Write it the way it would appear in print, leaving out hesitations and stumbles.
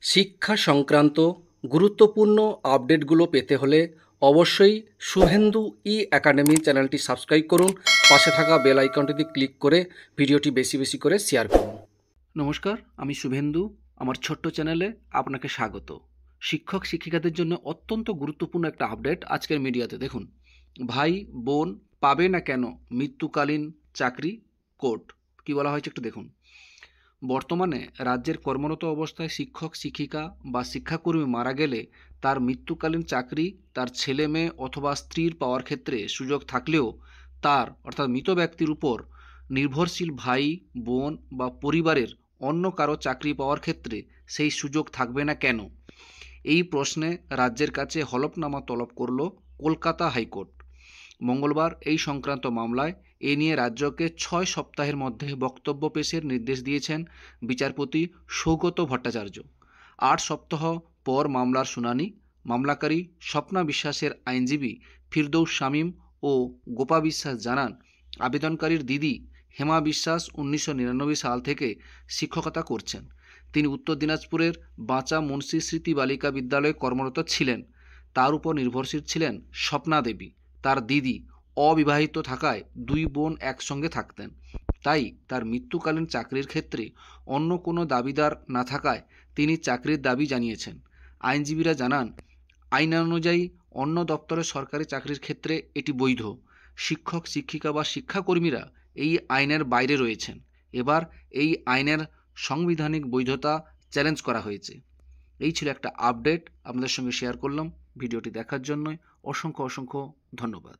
শিক্ষা সংক্রান্ত গুরুত্বপূর্ণ আপডেটগুলো পেতে হলে অবশ্যই শুভেন্দু একাডেমি চ্যানেলটি সাবস্ক্রাইব করুন। পাশে থাকা বেল আইকনটিতে ক্লিক করে ভিডিওটি বেশি বেশি করে শেয়ার করুন। নমস্কার, আমি শুভেন্দু। আমার ছোট্ট চ্যানেলে আপনাকে স্বাগত। শিক্ষক শিক্ষিকাদের জন্য অত্যন্ত গুরুত্বপূর্ণ একটা আপডেট আজকের মিডিয়াতে। দেখুন, ভাই বোন পাবে না কেন মৃত্যুকালীন চাকরি? কোর্ট কি বলা হয়েছে একটু দেখুন। বর্তমানে রাজ্যের কর্মরত অবস্থায় শিক্ষক শিক্ষিকা বা শিক্ষাকর্মী মারা গেলে তার মৃত্যুকালীন চাকরি তার ছেলে মেয়ে অথবা স্ত্রীর পাওয়ার ক্ষেত্রে সুযোগ থাকলেও তার অর্থাৎ মৃত ব্যক্তির উপর নির্ভরশীল ভাই বোন বা পরিবারের অন্য কারো চাকরি পাওয়ার ক্ষেত্রে সেই সুযোগ থাকবে না কেন? এই প্রশ্নে রাজ্যের কাছে হলফনামা তলব করল কলকাতা হাইকোর্ট। মঙ্গলবার এই সংক্রান্ত মামলায় এ নিয়ে রাজ্যকে 6 সপ্তাহের মধ্যে বক্তব্য পেশের নির্দেশ দিয়েছেন বিচারপতি সৌগত ভট্টাচার্য। 8 সপ্তাহ পর মামলার শুনানি। মামলাকারী স্বপ্না বিশ্বাসের আইনজীবী ফিরদৌস শামীম ও গোপা বিশ্বাস জানান, আবেদনকারীর দিদি হেমা বিশ্বাস 1999 সাল থেকে শিক্ষকতা করছেন। তিনি উত্তর দিনাজপুরের বাঁচা মুন্সি স্মৃতি বালিকা বিদ্যালয়ে কর্মরত ছিলেন। তার উপর নির্ভরশীল ছিলেন স্বপ্না দেবী। তার দিদি অবিবাহিত থাকায় 2 বোন একসঙ্গে থাকতেন। তাই তার মৃত্যুকালীন চাকরির ক্ষেত্রে অন্য কোনো দাবিদার না থাকায় তিনি চাকরির দাবি জানিয়েছেন। আইনজীবীরা জানান, আইনানুযায়ী অন্য দপ্তরের সরকারি চাকরির ক্ষেত্রে এটি বৈধ। শিক্ষক শিক্ষিকা বা শিক্ষাকর্মীরা এই আইনের বাইরে রয়েছেন। এবার এই আইনের সাংবিধানিক বৈধতা চ্যালেঞ্জ করা হয়েছে। এই ছিল একটা আপডেট, আপনাদের সঙ্গে শেয়ার করলাম। ভিডিওটি দেখার জন্য অসংখ্য ধন্যবাদ।